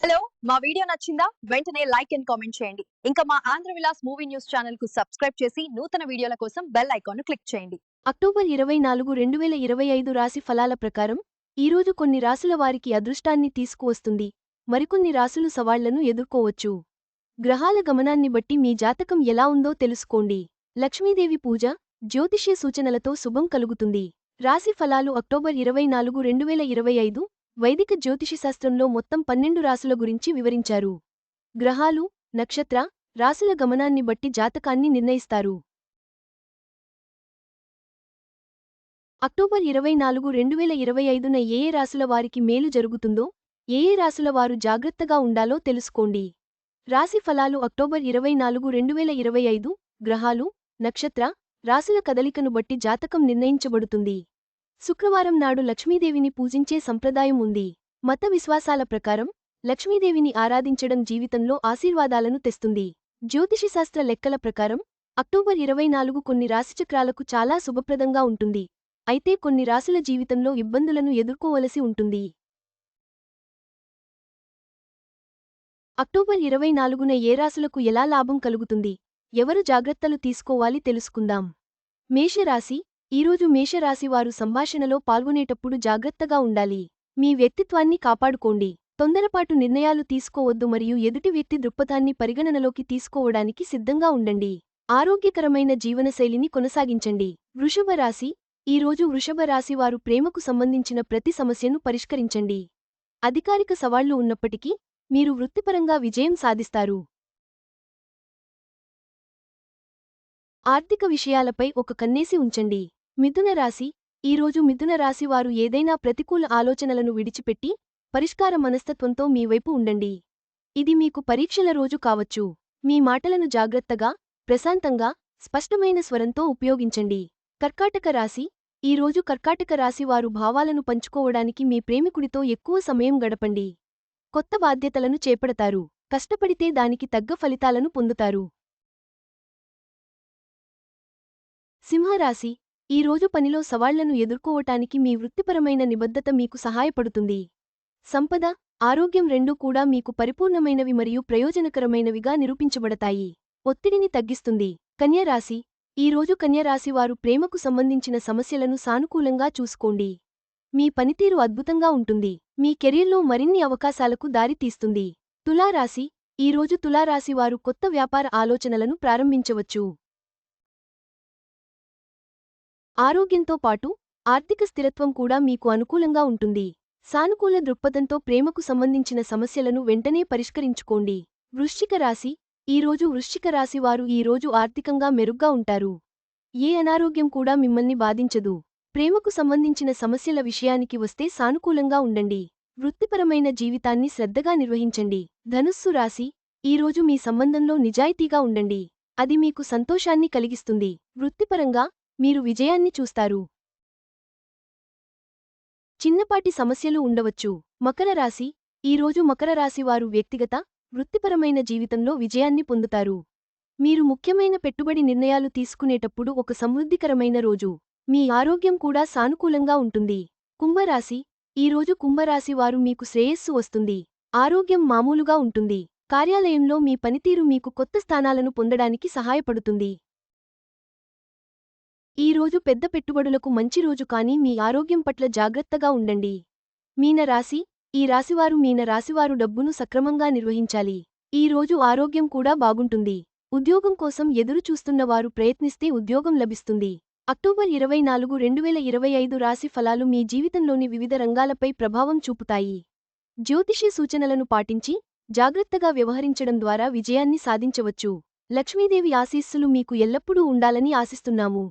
Hello మా video నచ్చిందా వెంటనే లైక్ అండ్ కామెంట్ చేయండి. ఇంకా మా Andhra Vilas movie news channel కు సబ్స్క్రైబ్ చేసి నూతన వీడియోల కోసం బెల్ ఐకాన్ ను క్లిక్ చేయండి. అక్టోబర్ 24, 2025 రాశి ఫలాల ప్రకారం ఈరోజు కొన్ని రాసుల వారికి అదృష్టాన్ని తీసుకువస్తుంది, మరికొన్ని రాసులు సవాళ్లను ఎదుర్కోవచ్చు. గ్రహాల గమనాన్ని బట్టి మీ జాతకం ఎలా ఉందో తెలుసుకోండి. లక్ష్మీదేవి పూజ, జ్యోతిష్య సూచనలతో శుభం కలుగుతుంది. రాశి ఫలాలు అక్టోబర్ 24, 2025 వైదిక జ్యోతిషశాస్త్రంలో మొత్తం 12 రాసుల గురించి వివరించారు. గ్రహాలు, నక్షత్ర, రాసుల గమనాన్ని బట్టి జాతకాన్ని నిర్ణయిస్తారు. అక్టోబర్ 24, 2025న ఏ రాసుల వారికి మేలు జరుగుతుందో, ఏ రాసుల వారు జాగ్రత్తగా ఉండాలో తెలుసుకోండి. రాశి ఫలాలు అక్టోబర్ 24, 2025 గ్రహాలు, నక్షత్ర, రాసుల కదలికను బట్టి జాతకం నిర్ణయించబడుతుంది. శుక్రవారం నాడు లక్ష్మీదేవిని పూజించే సంప్రదాయం ఉంది. మత విశ్వాసాల ప్రకారం లక్ష్మీదేవిని ఆరాధించడం జీవితంలో ఆశీర్వాదాలను తెస్తుంది. జ్యోతిషశాస్త్ర లెక్కల ప్రకారం అక్టోబర్ 24 కొన్ని రాశిచక్రాలకు చాలా శుభప్రదంగా ఉంటుంది. అయితే కొన్ని రాసుల జీవితంలో ఇబ్బందులను ఎదుర్కోవలసి ఉంటుంది. అక్టోబర్ 24న ఏ రాసులకు ఎలా లాభం కలుగుతుంది, ఎవరు జాగ్రత్తలు తీసుకోవాలి తెలుసుకుందాం. మేషరాశి. ఈరోజు మేషరాశివారు సంభాషణలో పాల్గొనేటప్పుడు జాగ్రత్తగా ఉండాలి. మీ వ్యక్తిత్వాన్ని కాపాడుకోండి. తొందరపాటు నిర్ణయాలు తీసుకోవద్దు మరియు ఎదుటి వ్యక్తి దృక్పథాన్ని పరిగణనలోకి తీసుకోవడానికి సిద్ధంగా ఉండండి. ఆరోగ్యకరమైన జీవనశైలిని కొనసాగించండి. వృషభ రాశి. ఈరోజు వృషభ రాశివారు ప్రేమకు సంబంధించిన ప్రతి సమస్యను పరిష్కరించండి. అధికారిక సవాళ్లు ఉన్నప్పటికీ మీరు వృత్తిపరంగా విజయం సాధిస్తారు. ఆర్థిక విషయాలపై ఒక కన్నేసి ఉంచండి. మిథున రాశి. ఈరోజు మిథున రాశివారు ఏదైనా ప్రతికూల ఆలోచనలను విడిచిపెట్టి పరిష్కార మనస్తత్వంతో మీ వైపు ఉండండి. ఇది మీకు పరీక్షల రోజు కావచ్చు. మీ మాటలను జాగ్రత్తగా, ప్రశాంతంగా, స్పష్టమైన స్వరంతో ఉపయోగించండి. కర్కాటక రాశి. ఈరోజు కర్కాటక రాశివారు భావాలను పంచుకోవడానికి మీ ప్రేమికుడితో ఎక్కువ సమయం గడపండి. కొత్త బాధ్యతలను చేపడతారు. కష్టపడితే దానికి తగ్గ ఫలితాలను పొందుతారు. సింహరాశి. ఈరోజు పనిలో సవాళ్లను ఎదుర్కోవటానికి మీ వృత్తిపరమైన నిబద్ధత మీకు సహాయపడుతుంది. సంపద, ఆరోగ్యం రెండూ కూడా మీకు పరిపూర్ణమైనవి మరియు ప్రయోజనకరమైనవిగా నిరూపించబడతాయి. ఒత్తిడిని తగ్గిస్తుంది. కన్యరాశి. ఈరోజు కన్యరాశివారు ప్రేమకు సంబంధించిన సమస్యలను సానుకూలంగా చూసుకోండి. మీ పనితీరు అద్భుతంగా ఉంటుంది. మీ కెరీర్లో మరిన్ని అవకాశాలకు దారి తీస్తుంది. తులారాశి. ఈరోజు తులారాశివారు కొత్త వ్యాపార ఆలోచనలను ప్రారంభించవచ్చు. ఆరోగ్యంతో పాటు ఆర్థిక స్థిరత్వం కూడా మీకు అనుకూలంగా ఉంటుంది. సానుకూల దృక్పథంతో ప్రేమకు సంబంధించిన సమస్యలను వెంటనే పరిష్కరించుకోండి. వృశ్చిక రాశి. ఈరోజు వృశ్చిక రాశివారు ఈరోజు ఆర్థికంగా మెరుగ్గా ఉంటారు. ఏ అనారోగ్యం కూడా మిమ్మల్ని బాధించదు. ప్రేమకు సంబంధించిన సమస్యల విషయానికి వస్తే సానుకూలంగా ఉండండి. వృత్తిపరమైన జీవితాన్ని శ్రద్ధగా నిర్వహించండి. ధనుస్సు రాశి. ఈరోజు మీ సంబంధంలో నిజాయితీగా ఉండండి. అది మీకు సంతోషాన్ని కలిగిస్తుంది. వృత్తిపరంగా మీరు విజయాన్ని చూస్తారు. చిన్నపాటి సమస్యలు ఉండవచ్చు. మకర రాశి. ఈరోజు మకర రాశివారు వ్యక్తిగత, వృత్తిపరమైన జీవితంలో విజయాన్ని పొందుతారు. మీరు ముఖ్యమైన పెట్టుబడి నిర్ణయాలు తీసుకునేటప్పుడు ఒక సమృద్ధికరమైన రోజు. మీ ఆరోగ్యం కూడా సానుకూలంగా ఉంటుంది. కుంభరాశి. ఈరోజు కుంభరాశివారు మీకు శ్రేయస్సు వస్తుంది. ఆరోగ్యం మామూలుగా ఉంటుంది. కార్యాలయంలో మీ పనితీరు మీకు కొత్త స్థానాలను పొందడానికి సహాయపడుతుంది. ఈరోజు పెద్ద పెట్టుబడులకు మంచి రోజు, కానీ మీ ఆరోగ్యం పట్ల జాగ్రత్తగా ఉండండి. మీన రాశి. ఈ రాశివారు మీన రాశివారు డబ్బును సక్రమంగా నిర్వహించాలి. ఈరోజు ఆరోగ్యం కూడా బాగుంటుంది. ఉద్యోగం కోసం ఎదురు చూస్తున్నవారు ప్రయత్నిస్తే ఉద్యోగం లభిస్తుంది. అక్టోబర్ 24, 2025 రాశి ఫలాలు మీ జీవితంలోని వివిధ రంగాలపై ప్రభావం చూపుతాయి. జ్యోతిష్య సూచనలను పాటించి జాగ్రత్తగా వ్యవహరించడం ద్వారా విజయాన్ని సాధించవచ్చు. లక్ష్మీదేవి ఆశీస్సులు మీకు ఎల్లప్పుడూ ఉండాలని ఆశిస్తున్నాము.